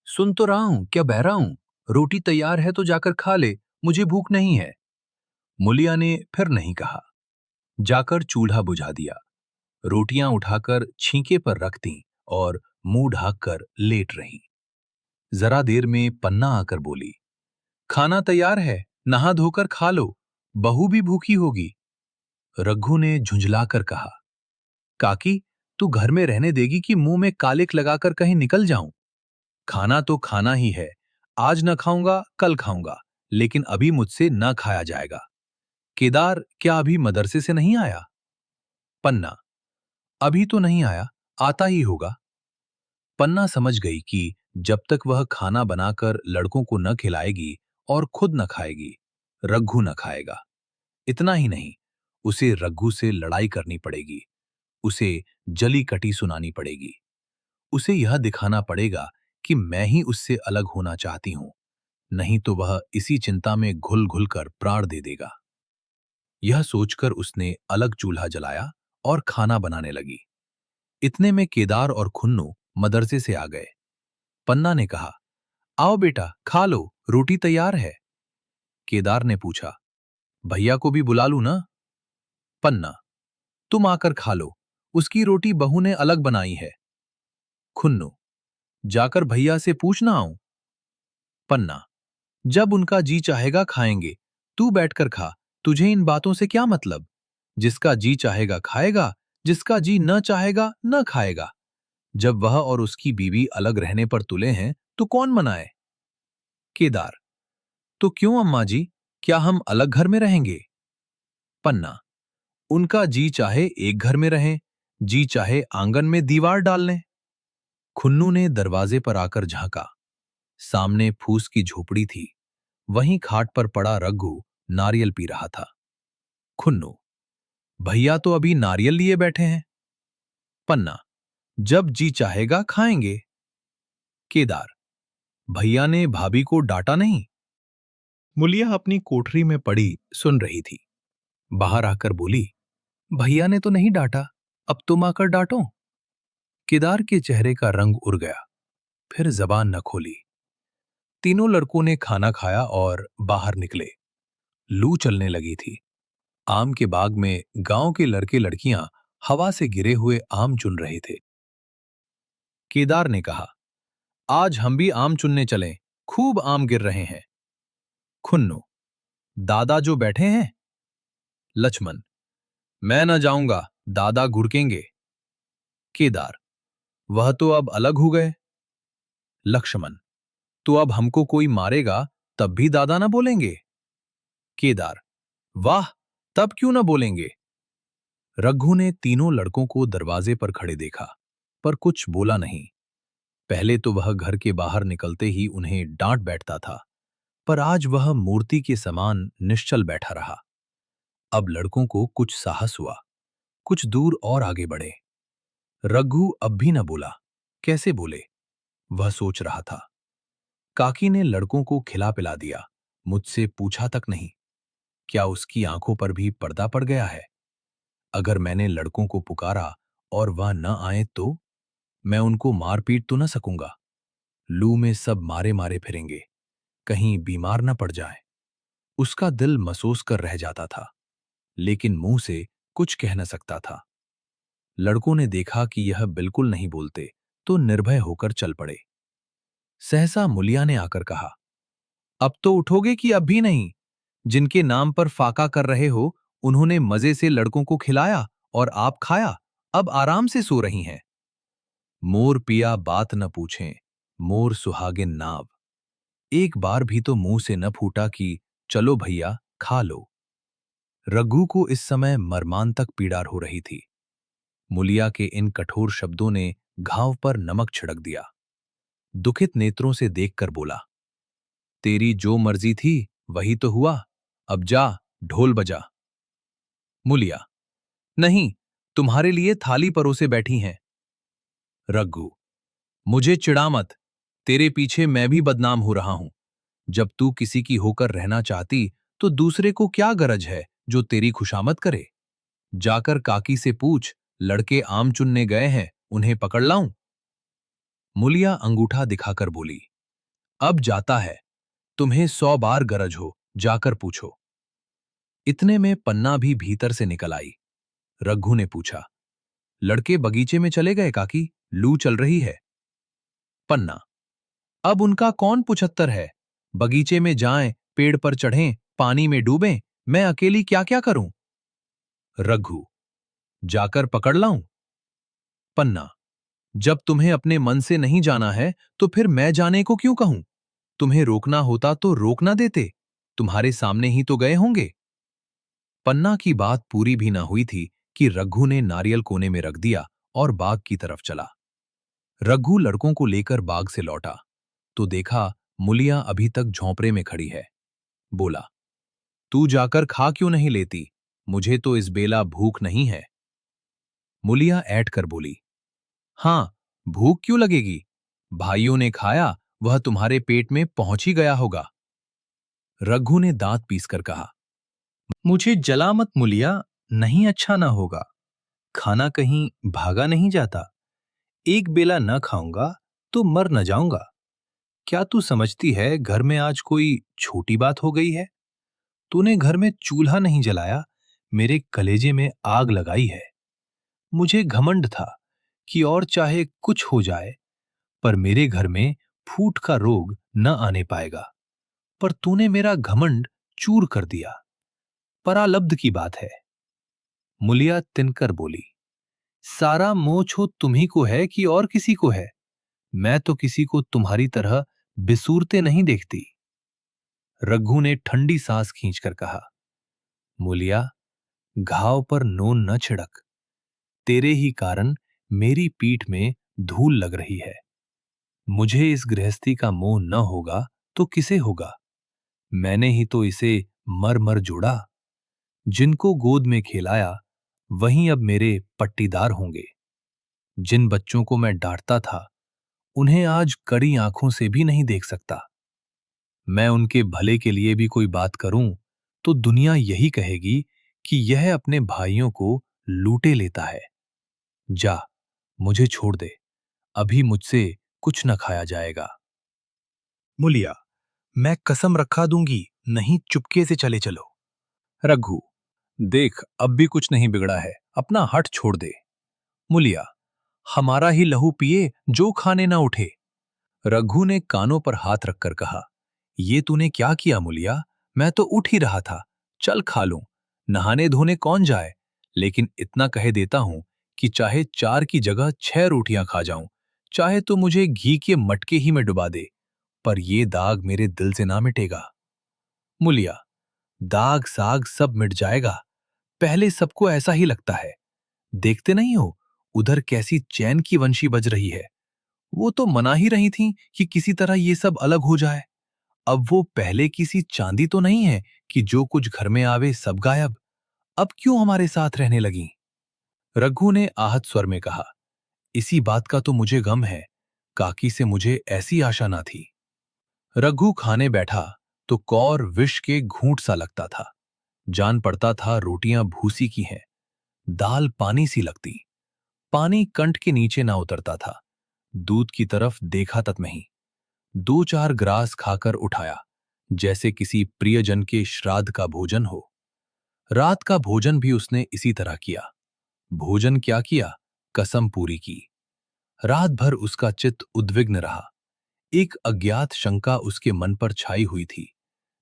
A: सुन तो रहा हूं, क्या बह रहा हूं? रोटी तैयार है तो जाकर खा ले, मुझे भूख नहीं है। मुलिया ने फिर नहीं कहा। जाकर चूल्हा बुझा दिया, रोटियां उठाकर छींके पर रख दी और मुंह ढाककर लेट रही। जरा देर में पन्ना आकर बोली, खाना तैयार है, नहा धोकर खा लो, बहू भी भूखी होगी। रघु ने झुंझलाकर कहा, काकी, तू घर में रहने देगी कि मुंह में कालिक लगाकर कहीं निकल जाऊं? खाना तो खाना ही है, आज न खाऊंगा कल खाऊंगा, लेकिन अभी मुझसे न खाया जाएगा। केदार क्या अभी मदरसे से नहीं आया? पन्ना, अभी तो नहीं आया, आता ही होगा। पन्ना समझ गई कि जब तक वह खाना बनाकर लड़कों को न खिलाएगी और खुद न खाएगी, रघु न खाएगा। इतना ही नहीं, उसे रघु से लड़ाई करनी पड़ेगी, उसे जली कटी सुनानी पड़ेगी। उसे यह दिखाना पड़ेगा कि मैं ही उससे अलग होना चाहती हूं, नहीं तो वह इसी चिंता में घुल घुल कर प्राण दे देगा। यह सोचकर उसने अलग चूल्हा जलाया और खाना बनाने लगी। इतने में केदार और खुन्नू मदरसे से आ गए। पन्ना ने कहा, आओ बेटा, खा लो, रोटी तैयार है। केदार ने पूछा, भैया को भी बुला लूं ना? पन्ना, तुम आकर खा लो, उसकी रोटी बहू ने अलग बनाई है। खुन्नू, जाकर भैया से पूछना आऊं? पन्ना, जब उनका जी चाहेगा खाएंगे, तू बैठकर खा, तुझे इन बातों से क्या मतलब? जिसका जी चाहेगा खाएगा, जिसका जी न चाहेगा न खाएगा। जब वह और उसकी बीवी अलग रहने पर तुले हैं, तो कौन मनाए? केदार, तो क्यों अम्मा जी, क्या हम अलग घर में रहेंगे? पन्ना, उनका जी चाहे एक घर में रहें, जी चाहे आंगन में दीवार डाल लें। खुन्नू ने दरवाजे पर आकर झांका। सामने फूस की झोपड़ी थी, वहीं खाट पर पड़ा रघु नारियल पी रहा था। खुन्नू, भैया तो अभी नारियल लिए बैठे हैं। पन्ना, जब जी चाहेगा खाएंगे। केदार, भैया ने भाभी को डांटा नहीं? मुलिया अपनी कोठरी में पड़ी सुन रही थी। बाहर आकर बोली, भैया ने तो नहीं डांटा, अब तुम आकर डांटो। केदार के चेहरे का रंग उड़ गया, फिर जबान न खोली। तीनों लड़कों ने खाना खाया और बाहर निकले। लू चलने लगी थी। आम के बाग में गांव के लड़के लड़कियां हवा से गिरे हुए आम चुन रहे थे। केदार ने कहा, आज हम भी आम चुनने चलें, खूब आम गिर रहे हैं। खुन्नू, दादा जो बैठे हैं? लक्ष्मण, मैं न जाऊंगा, दादा घुड़केंगे। केदार, वह तो अब अलग हो गए। लक्ष्मण, तो अब हमको कोई मारेगा तब भी दादा न बोलेंगे? केदार, वाह, तब क्यों न बोलेंगे? रघु ने तीनों लड़कों को दरवाजे पर खड़े देखा, पर कुछ बोला नहीं। पहले तो वह घर के बाहर निकलते ही उन्हें डांट बैठता था, पर आज वह मूर्ति के समान निश्चल बैठा रहा। अब लड़कों को कुछ साहस हुआ, कुछ दूर और आगे बढ़े। रघु अब भी न बोला। कैसे बोले, वह सोच रहा था। काकी ने लड़कों को खिला पिला दिया, मुझसे पूछा तक नहीं। क्या उसकी आंखों पर भी पर्दा पड़ गया है? अगर मैंने लड़कों को पुकारा और वह न आए तो मैं उनको मार पीट तो न सकूंगा। लू में सब मारे मारे फिरेंगे, कहीं बीमार न पड़ जाए। उसका दिल महसूस कर रह जाता था, लेकिन मुंह से कुछ कह न सकता था। लड़कों ने देखा कि यह बिल्कुल नहीं बोलते, तो निर्भय होकर चल पड़े। सहसा मुलिया ने आकर कहा, अब तो उठोगे कि अब भी नहीं? जिनके नाम पर फाका कर रहे हो, उन्होंने मजे से लड़कों को खिलाया और आप खाया, अब आराम से सो रही हैं। मोर पिया बात न पूछें, मोर सुहागिन नाव। एक बार भी तो मुंह से न फूटा कि चलो भैया खा लो। रघु को इस समय मर्मांतक पीड़ा हो रही थी। मुलिया के इन कठोर शब्दों ने घाव पर नमक छिड़क दिया। दुखित नेत्रों से देखकर बोला, तेरी जो मर्जी थी वही तो हुआ, अब जा ढोल बजा। मुलिया, नहीं, तुम्हारे लिए थाली परोसे बैठी हैं। रघु, मुझे चिढ़ा मत, तेरे पीछे मैं भी बदनाम हो रहा हूं। जब तू किसी की होकर रहना चाहती तो दूसरे को क्या गरज है जो तेरी खुशामद करे? जाकर काकी से पूछ, लड़के आम चुनने गए हैं, उन्हें पकड़ लाऊं? मुलिया अंगूठा दिखाकर बोली, अब जाता है, तुम्हें 100 बार गरज हो, जाकर पूछो। इतने में पन्ना भी भीतर से निकल आई। रघु ने पूछा, लड़के बगीचे में चले गए काकी, लू चल रही है। पन्ना, अब उनका कौन पुछत्तर है? बगीचे में जाएं, पेड़ पर चढ़ें, पानी में डूबें, मैं अकेली क्या क्या करूं? रघु, जाकर पकड़ लाऊं? पन्ना, जब तुम्हें अपने मन से नहीं जाना है तो फिर मैं जाने को क्यों कहूं? तुम्हें रोकना होता तो रोक ना देते, तुम्हारे सामने ही तो गए होंगे। पन्ना की बात पूरी भी ना हुई थी कि रघु ने नारियल कोने में रख दिया और बाग की तरफ चला। रघु लड़कों को लेकर बाग से लौटा तो देखा मुलिया अभी तक झोंपड़े में खड़ी है। बोला, तू जाकर खा क्यों नहीं लेती? मुझे तो इस बेला भूख नहीं है। मुलिया ऐठ कर बोली, हां, भूख क्यों लगेगी? भाइयों ने खाया, वह तुम्हारे पेट में पहुंच ही गया होगा। रघु ने दांत पीसकर कहा, मुझे जला मत मुलिया, नहीं अच्छा ना होगा। खाना कहीं भागा नहीं जाता। एक बेला न खाऊंगा तो मर न जाऊंगा। क्या तू समझती है घर में आज कोई छोटी बात हो गई है? तूने घर में चूल्हा नहीं जलाया, मेरे कलेजे में आग लगाई है। मुझे घमंड था कि और चाहे कुछ हो जाए, पर मेरे घर में फूट का रोग न आने पाएगा। पर तूने मेरा घमंड चूर कर दिया। परालब्ध की बात है। मुलिया तिनकर बोली, सारा मोह छो तुम्ही को है कि और किसी को है? मैं तो किसी को तुम्हारी तरह बिसूरते नहीं देखती। रघु ने ठंडी सांस खींचकर कहा, मुलिया, घाव पर नून न छिड़क। तेरे ही कारण मेरी पीठ में धूल लग रही है। मुझे इस गृहस्थी का मोह न होगा तो किसे होगा? मैंने ही तो इसे मर मर जोड़ा। जिनको गोद में खिलाया वहीं अब मेरे पट्टीदार होंगे। जिन बच्चों को मैं डांटता था उन्हें आज कड़ी आंखों से भी नहीं देख सकता। मैं उनके भले के लिए भी कोई बात करूं तो दुनिया यही कहेगी कि यह अपने भाइयों को लूटे लेता है। जा, मुझे छोड़ दे, अभी मुझसे कुछ न खाया जाएगा। मुलिया, मैं कसम रखा दूंगी, नहीं चुपके से चले चलो। रघु, देख अब भी कुछ नहीं बिगड़ा है, अपना हठ छोड़ दे। मुलिया, हमारा ही लहू पिए जो खाने ना उठे। रघु ने कानों पर हाथ रखकर कहा, ये तूने क्या किया मुलिया? मैं तो उठ ही रहा था, चल खा लूं। नहाने धोने कौन जाए? लेकिन इतना कह देता हूं कि चाहे 4 की जगह 6 रोटियां खा जाऊं, चाहे तो मुझे घी के मटके ही में डुबा दे, पर ये दाग मेरे दिल से ना मिटेगा। मुलिया, दाग साग सब मिट जाएगा, पहले सबको ऐसा ही लगता है। देखते नहीं हो उधर कैसी चैन की वंशी बज रही है। वो तो मना ही रही थी कि किसी तरह ये सब अलग हो जाए। अब वो पहले किसी चांदी तो नहीं है कि जो कुछ घर में आवे सब गायब। अब क्यों हमारे साथ रहने लगी? रघु ने आहत स्वर में कहा, इसी बात का तो मुझे गम है। काकी से मुझे ऐसी आशा ना थी। रघु खाने बैठा तो कौर विष के घूंट सा लगता था। जान पड़ता था रोटियां भूसी की हैं, दाल पानी सी लगती। पानी कंठ के नीचे ना उतरता था। दूध की तरफ देखा तक नहीं। 2-4 ग्रास खाकर उठाया, जैसे किसी प्रियजन के श्राद्ध का भोजन हो। रात का भोजन भी उसने इसी तरह किया। भोजन क्या किया, कसम पूरी की। रात भर उसका चित्त उद्विग्न रहा। एक अज्ञात शंका उसके मन पर छाई हुई थी,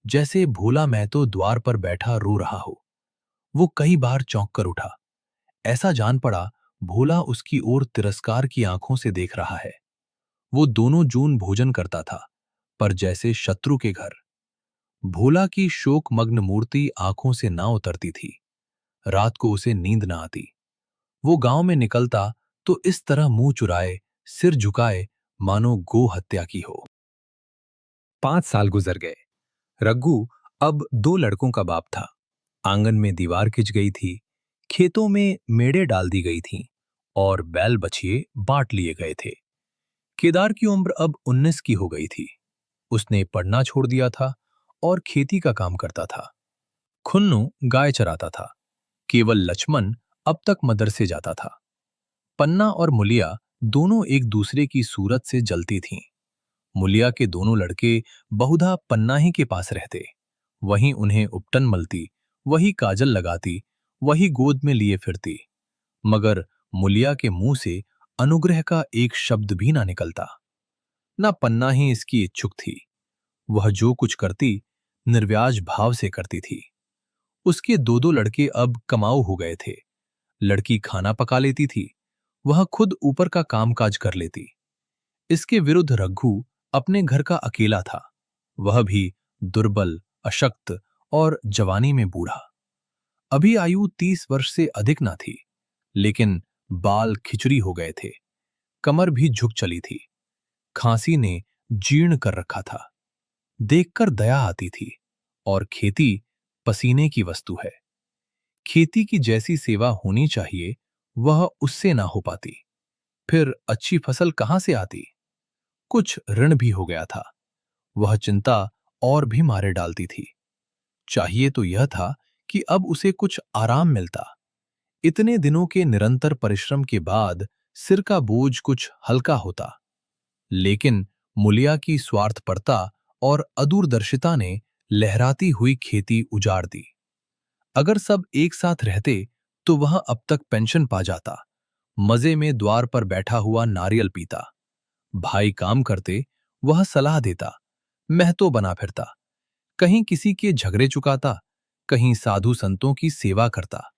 A: जैसे भोला महतो द्वार पर बैठा रो रहा हो। वो कई बार चौंक कर उठा। ऐसा जान पड़ा भोला उसकी ओर तिरस्कार की आंखों से देख रहा है। वो दोनों जून भोजन करता था, पर जैसे शत्रु के घर। भोला की शोकमग्न मूर्ति आंखों से ना उतरती थी। रात को उसे नींद ना आती। वो गांव में निकलता तो इस तरह मुंह चुराए, सिर झुकाए, मानो गो हत्या की हो। 5 साल गुजर गए। रघु अब 2 लड़कों का बाप था। आंगन में दीवार खिंच गई थी, खेतों में मेड़े डाल दी गई थीं और बैल बछिए बांट लिए गए थे। केदार की उम्र अब 19 की हो गई थी। उसने पढ़ना छोड़ दिया था और खेती का काम करता था। खुन्नू गाय चराता था। केवल लक्ष्मण अब तक मदरसे जाता था। पन्ना और मुलिया दोनों एक दूसरे की सूरत से जलती थीं। मुलिया के दोनों लड़के बहुधा पन्नाही के पास रहते। वहीं उन्हें उपटन मलती, वही काजल लगाती, वही गोद में लिए फिरती। मगर मुलिया के मुंह से अनुग्रह का एक शब्द भी ना निकलता। ना पन्नाही इसकी इच्छुक थी। वह जो कुछ करती निर्व्याज भाव से करती थी। उसके दो दो लड़के अब कमाऊ हो गए थे। लड़की खाना पका लेती थी, वह खुद ऊपर का कामकाज कर लेती। इसके विरुद्ध रघु अपने घर का अकेला था। वह भी दुर्बल, अशक्त और जवानी में बूढ़ा। अभी आयु 30 वर्ष से अधिक ना थी, लेकिन बाल खिचड़ी हो गए थे। कमर भी झुक चली थी। खांसी ने जीर्ण कर रखा था। देखकर दया आती थी। और खेती पसीने की वस्तु है। खेती की जैसी सेवा होनी चाहिए, वह उससे ना हो पाती। फिर अच्छी फसल कहां से आती? कुछ ऋण भी हो गया था। वह चिंता और भी मारे डालती थी। चाहिए तो यह था कि अब उसे कुछ आराम मिलता। इतने दिनों के निरंतर परिश्रम के बाद सिर का बोझ कुछ हल्का होता। लेकिन मुलिया की स्वार्थपरता और अदूरदर्शिता ने लहराती हुई खेती उजाड़ दी। अगर सब एक साथ रहते तो वह अब तक पेंशन पा जाता। मजे में द्वार पर बैठा हुआ नारियल पीता। भाई काम करते, वह सलाह देता, महतो बना फिरता। कहीं किसी के झगड़े चुकाता, कहीं साधु संतों की सेवा करता।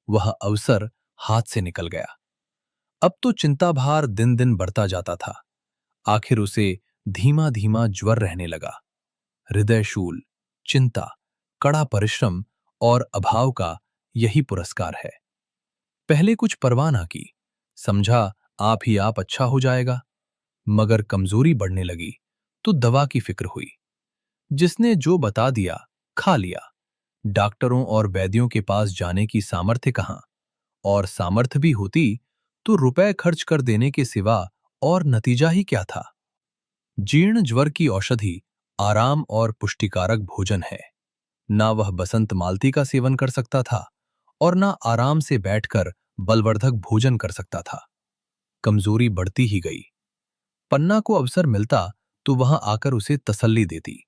A: वह अवसर हाथ से निकल गया। अब तो चिंता भार दिन दिन बढ़ता जाता था। आखिर उसे धीमा धीमा ज्वर रहने लगा। हृदयशूल, चिंता, कड़ा परिश्रम और अभाव का यही पुरस्कार है। पहले कुछ परवाह ना की, समझा आप ही आप अच्छा हो जाएगा। मगर कमजोरी बढ़ने लगी तो दवा की फिक्र हुई। जिसने जो बता दिया, खा लिया। डॉक्टरों और वैद्यों के पास जाने की सामर्थ्य कहाँ? और सामर्थ्य भी होती तो रुपए खर्च कर देने के सिवा और नतीजा ही क्या था? जीर्ण ज्वर की औषधि आराम और पुष्टिकारक भोजन है। ना वह बसंत मालती का सेवन कर सकता था और ना आराम से बैठकर बलवर्धक भोजन कर सकता था। कमजोरी बढ़ती ही गई। पन्ना को अवसर मिलता तो वह आकर उसे तसल्ली देती।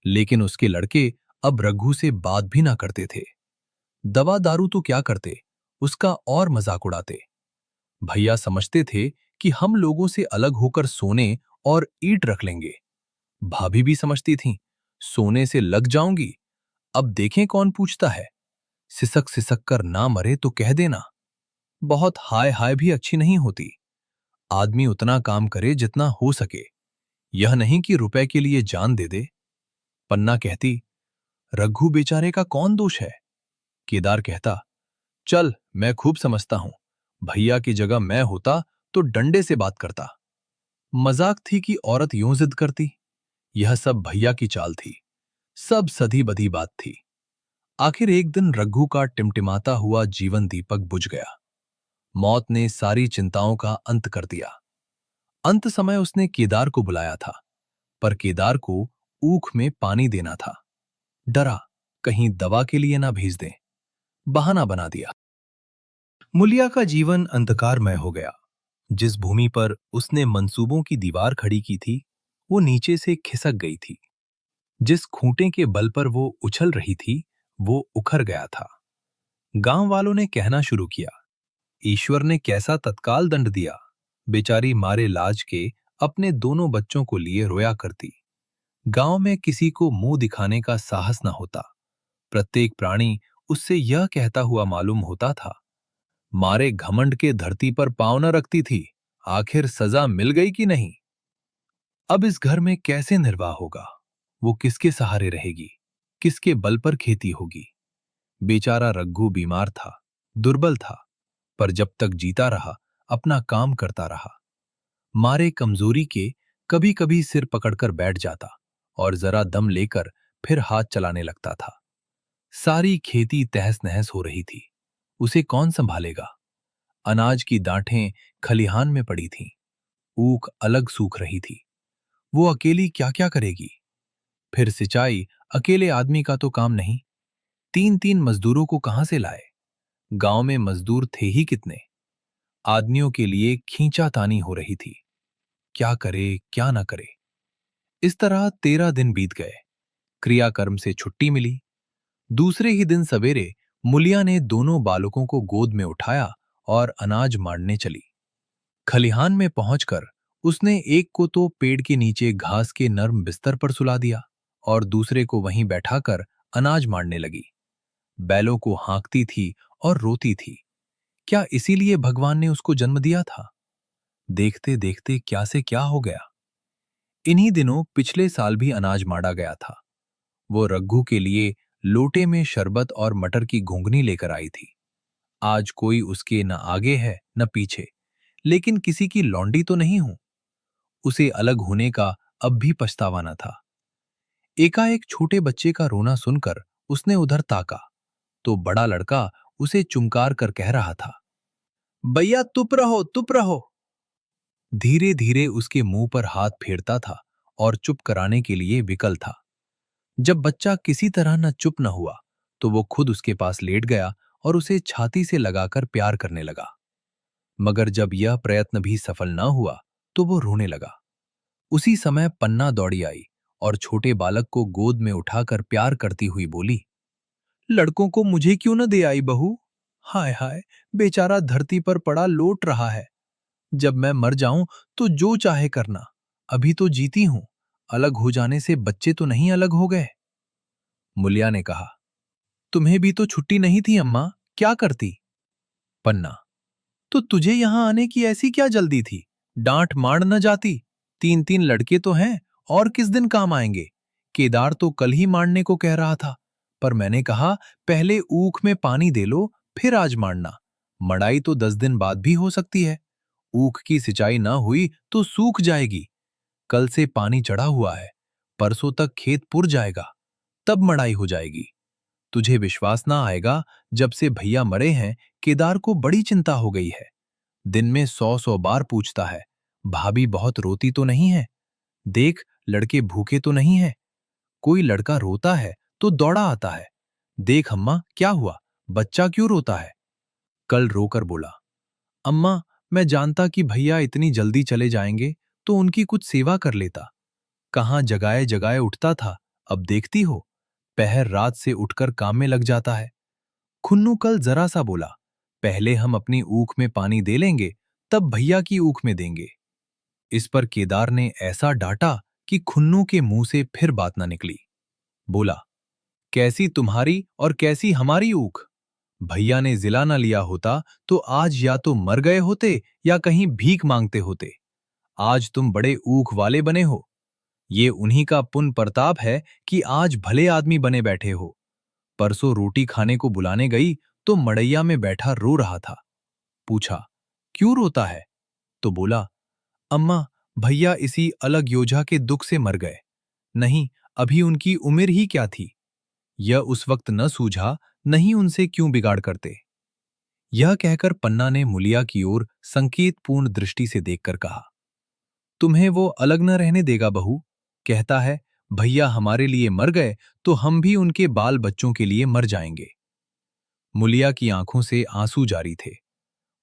A: लेकिन उसके लड़के अब रघु से बात भी ना करते थे। दवा दारू तो क्या करते, उसका और मजाक उड़ाते। भैया समझते थे कि हम लोगों से अलग होकर सोने और ईंट रख लेंगे। भाभी भी समझती थीं, सोने से लग जाऊंगी, अब देखें कौन पूछता है। सिसक सिसक कर ना मरे तो कह देना। बहुत हाय हाय भी अच्छी नहीं होती। आदमी उतना काम करे जितना हो सके, यह नहीं कि रुपए के लिए जान दे दे। पन्ना कहती, रघु बेचारे का कौन दोष है? केदार कहता, चल मैं खूब समझता हूं। भैया की जगह मैं होता तो डंडे से बात करता। मजाक थी कि औरत यूं जिद करती। यह सब भैया की चाल थी। सब सधी बधी बात थी। आखिर एक दिन रघु का टिमटिमाता हुआ जीवन दीपक बुझ गया। मौत ने सारी चिंताओं का अंत कर दिया। अंत समय उसने केदार को बुलाया था, पर केदार को ऊख में पानी देना था। डरा कहीं दवा के लिए ना भेज दें। बहाना बना दिया। मुलिया का जीवन अंधकारमय हो गया। जिस भूमि पर उसने मंसूबों की दीवार खड़ी की थी, वो नीचे से खिसक गई थी। जिस खूंटे के बल पर वो उछल रही थी, वो उखड़ गया था। गांव वालों ने कहना शुरू किया, ईश्वर ने कैसा तत्काल दंड दिया। बेचारी मारे लाज के अपने दोनों बच्चों को लिए रोया करती। गांव में किसी को मुंह दिखाने का साहस न होता। प्रत्येक प्राणी उससे यह कहता हुआ मालूम होता था, मारे घमंड के धरती पर पांव न रखती थी, आखिर सजा मिल गई कि नहीं। अब इस घर में कैसे निर्वाह होगा? वो किसके सहारे रहेगी? किसके बल पर खेती होगी? बेचारा रघु बीमार था, दुर्बल था, पर जब तक जीता रहा अपना काम करता रहा। मारे कमजोरी के कभी कभी सिर पकड़कर बैठ जाता और जरा दम लेकर फिर हाथ चलाने लगता था। सारी खेती तहस नहस हो रही थी। उसे कौन संभालेगा? अनाज की डांठें खलिहान में पड़ी थीं। ऊख अलग सूख रही थी। वो अकेली क्या क्या करेगी? फिर सिंचाई अकेले आदमी का तो काम नहीं। तीन तीन मजदूरों को कहां से लाए? गांव में मजदूर थे ही कितने? आदमियों के लिए खींचातानी हो रही थी। क्या करे क्या ना करे। इस तरह 13 दिन बीत गए। क्रियाकर्म से छुट्टी मिली। दूसरे ही दिन सवेरे मुलिया ने दोनों बालकों को गोद में उठाया और अनाज मांडने चली। खलिहान में पहुंचकर उसने एक को तो पेड़ के नीचे घास के नर्म बिस्तर पर सुला दिया और दूसरे को वहीं बैठाकर अनाज मांडने लगी। बैलों को हाँकती थी और रोती थी। क्या इसीलिए भगवान ने उसको जन्म दिया था? देखते देखते क्या से क्या हो गया। इन्हीं दिनों पिछले साल भी अनाज मांडा गया था। वो रघु के लिए लोटे में शरबत और मटर की घुंघनी लेकर आई थी। आज कोई उसके न आगे है न पीछे, लेकिन किसी की लौंडी तो नहीं हूं। उसे अलग होने का अब भी पछतावा न था। एकाएक छोटे बच्चे का रोना सुनकर उसने उधर ताका तो बड़ा लड़का उसे चुमकार कर कह रहा था, भैया तुप रहो तुप रहो। धीरे धीरे उसके मुंह पर हाथ फेरता था और चुप कराने के लिए विकल था। जब बच्चा किसी तरह न चुप न हुआ तो वो खुद उसके पास लेट गया और उसे छाती से लगाकर प्यार करने लगा। मगर जब यह प्रयत्न भी सफल न हुआ तो वो रोने लगा। उसी समय पन्ना दौड़ी आई और छोटे बालक को गोद में उठाकर प्यार करती हुई बोली, लड़कों को मुझे क्यों न दे आई बहू? हाय हाय, बेचारा धरती पर पड़ा लोट रहा है। जब मैं मर जाऊं तो जो चाहे करना, अभी तो जीती हूं। अलग हो जाने से बच्चे तो नहीं अलग हो गए। मुलिया ने कहा, तुम्हें भी तो छुट्टी नहीं थी अम्मा, क्या करती? पन्ना, तो तुझे यहां आने की ऐसी क्या जल्दी थी? डांट मार न जाती। 3-3 लड़के तो हैं और किस दिन काम आएंगे? केदार तो कल ही मारने को कह रहा था, पर मैंने कहा पहले ऊख में पानी दे लो फिर आज मारना। मड़ाई तो 10 दिन बाद भी हो सकती है। ऊख की सिंचाई ना हुई तो सूख जाएगी। कल से पानी चढ़ा हुआ है, परसों तक खेत पुर जाएगा, तब मड़ाई हो जाएगी। तुझे विश्वास ना आएगा, जब से भैया मरे हैं केदार को बड़ी चिंता हो गई है। दिन में 100-100 बार पूछता है, भाभी बहुत रोती तो नहीं है? देख लड़के भूखे तो नहीं है? कोई लड़का रोता है तो दौड़ा आता है। देख अम्मा क्या हुआ, बच्चा क्यों रोता है? कल रोकर बोला, अम्मा मैं जानता कि भैया इतनी जल्दी चले जाएंगे तो उनकी कुछ सेवा कर लेता। कहाँ जगाए जगाए उठता था, अब देखती हो पहर रात से उठकर काम में लग जाता है। खुन्नू कल जरा सा बोला, पहले हम अपनी ऊख में पानी दे लेंगे, तब भैया की ऊख में देंगे। इस पर केदार ने ऐसा डांटा कि खुन्नू के मुंह से फिर बात ना निकली। बोला, कैसी तुम्हारी और कैसी हमारी ऊख? भैया ने जिला न लिया होता तो आज या तो मर गए होते या कहीं भीख मांगते होते। आज तुम बड़े ऊख वाले बने हो। ये उन्हीं का पुण्य प्रताप है कि आज भले आदमी बने बैठे हो। परसों रोटी खाने को बुलाने गई तो मड़ैया में बैठा रो रहा था। पूछा, क्यों रोता है? तो बोला, अम्मा भैया इसी अलग योजा के दुख से मर गए। नहीं, अभी उनकी उम्र ही क्या थी। यह उस वक्त न सूझा, नहीं उनसे क्यों बिगाड़ करते। यह कहकर पन्ना ने मुलिया की ओर संकेतपूर्ण दृष्टि से देखकर कहा, तुम्हें वो अलग न रहने देगा बहू। कहता है भैया हमारे लिए मर गए तो हम भी उनके बाल बच्चों के लिए मर जाएंगे। मुलिया की आंखों से आंसू जारी थे।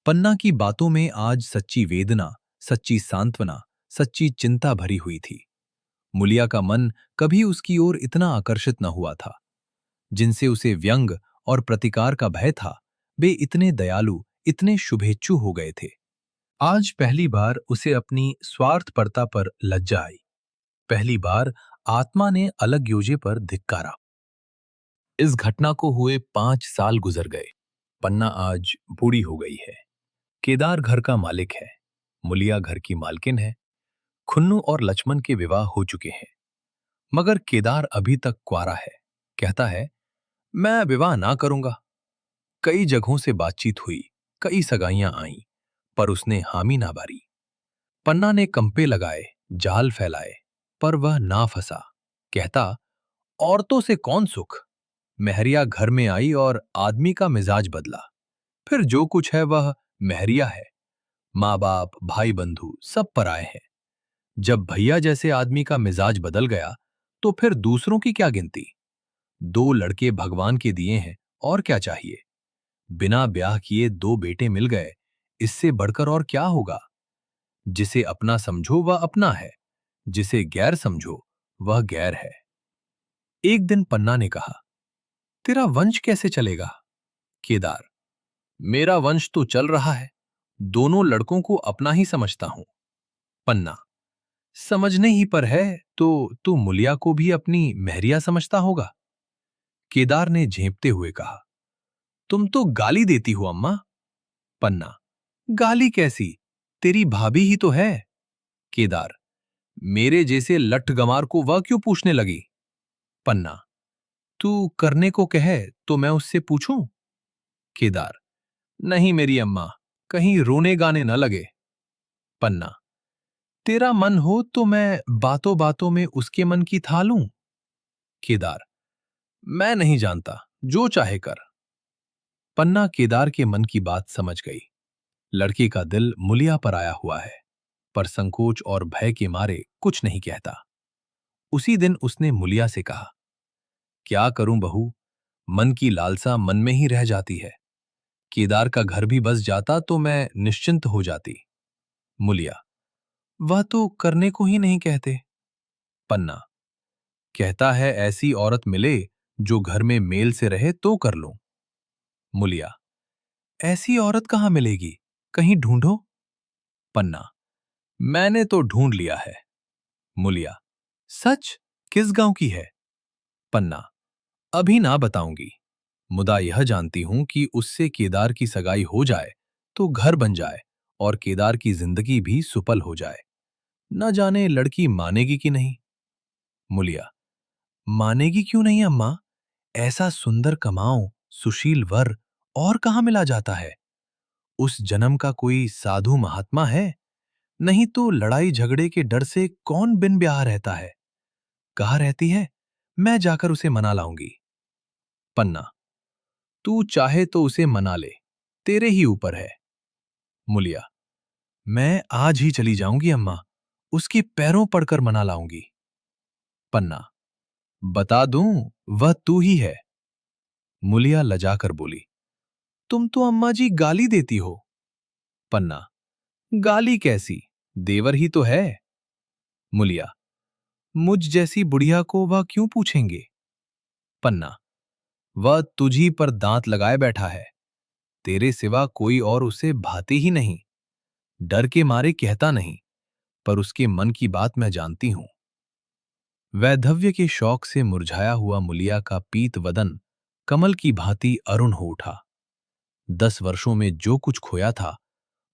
A: पन्ना की बातों में आज सच्ची वेदना, सच्ची सांत्वना, सच्ची चिंता भरी हुई थी। मुलिया का मन कभी उसकी ओर इतना आकर्षित न हुआ था। जिनसे उसे व्यंग और प्रतिकार का भय था, वे इतने दयालु, इतने शुभेच्छु हो गए थे। आज पहली बार उसे अपनी स्वार्थपरता पर लज्जा आई। पहली बार आत्मा ने अलग योजे पर धिक्कारा। इस घटना को हुए 5 साल गुजर गए। पन्ना आज बूढ़ी हो गई है। केदार घर का मालिक है, मुलिया घर की मालकिन है। खुन्नू और लक्ष्मण के विवाह हो चुके हैं, मगर केदार अभी तक कुंवारा है। कहता है, मैं विवाह ना करूंगा। कई जगहों से बातचीत हुई, कई सगाइयां आईं, पर उसने हामी ना भरी। पन्ना ने कंपे लगाए, जाल फैलाए, पर वह ना फंसा। कहता, औरतों से कौन सुख। महरिया घर में आई और आदमी का मिजाज बदला, फिर जो कुछ है वह महरिया है। माँ बाप भाई बंधु सब पराए हैं। जब भैया जैसे आदमी का मिजाज बदल गया तो फिर दूसरों की क्या गिनती। 2 लड़के भगवान के दिए हैं, और क्या चाहिए। बिना ब्याह किए 2 बेटे मिल गए, इससे बढ़कर और क्या होगा। जिसे अपना समझो वह अपना है, जिसे गैर समझो वह गैर है। एक दिन पन्ना ने कहा, तेरा वंश कैसे चलेगा? केदार, मेरा वंश तो चल रहा है, दोनों लड़कों को अपना ही समझता हूं। पन्ना, समझने ही पर है तो तू मुलिया को भी अपनी महरिया समझता होगा। केदार ने झेंपते हुए कहा, तुम तो गाली देती हो अम्मा। पन्ना, गाली कैसी, तेरी भाभी ही तो है। केदार, मेरे जैसे लठगमार को वह क्यों पूछने लगी? पन्ना, तू करने को कहे तो मैं उससे पूछूं? केदार, नहीं मेरी अम्मा, कहीं रोने गाने न लगे। पन्ना, तेरा मन हो तो मैं बातों बातों में उसके मन की था लूं। केदार, मैं नहीं जानता, जो चाहे कर। पन्ना केदार के मन की बात समझ गई। लड़के का दिल मुलिया पर आया हुआ है, पर संकोच और भय के मारे कुछ नहीं कहता। उसी दिन उसने मुलिया से कहा, क्या करूं बहू, मन की लालसा मन में ही रह जाती है। केदार का घर भी बस जाता तो मैं निश्चिंत हो जाती। मुलिया, वह तो करने को ही नहीं कहते। पन्ना, कहता है ऐसी औरत मिले जो घर में मेल से रहे तो कर लूं। मुलिया, ऐसी औरत कहां मिलेगी, कहीं ढूंढो। पन्ना, मैंने तो ढूंढ लिया है। मुलिया, सच, किस गांव की है? पन्ना, अभी ना बताऊंगी, मुदा यह जानती हूं कि उससे केदार की सगाई हो जाए तो घर बन जाए और केदार की जिंदगी भी सुपल हो जाए। न जाने लड़की मानेगी कि नहीं। मुलिया, मानेगी क्यों नहीं अम्मा, ऐसा सुंदर कमाओ सुशील वर और कहां मिला जाता है। उस जन्म का कोई साधु महात्मा है, नहीं तो लड़ाई झगड़े के डर से कौन बिन ब्याह रहता है। कहाँ रहती है, मैं जाकर उसे मना लाऊंगी। पन्ना, तू चाहे तो उसे मना ले, तेरे ही ऊपर है। मुलिया, मैं आज ही चली जाऊंगी अम्मा, उसके पैरों पड़कर मना लाऊंगी। पन्ना, बता दूं, वह तू ही है। मुलिया लजाकर बोली, तुम तो अम्मा जी गाली देती हो। पन्ना, गाली कैसी, देवर ही तो है। मुलिया, मुझ जैसी बुढ़िया को वह क्यों पूछेंगे। पन्ना, वह तुझी पर दांत लगाए बैठा है, तेरे सिवा कोई और उसे भाती ही नहीं। डर के मारे कहता नहीं, पर उसके मन की बात मैं जानती हूं। वैधव्य के शौक से मुरझाया हुआ मुलिया का पीत वदन कमल की भांति अरुण हो उठा। 10 वर्षों में जो कुछ खोया था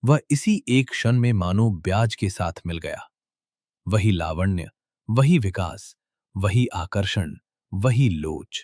A: वह इसी एक क्षण में मानो ब्याज के साथ मिल गया। वही लावण्य, वही विकास, वही आकर्षण, वही लोच।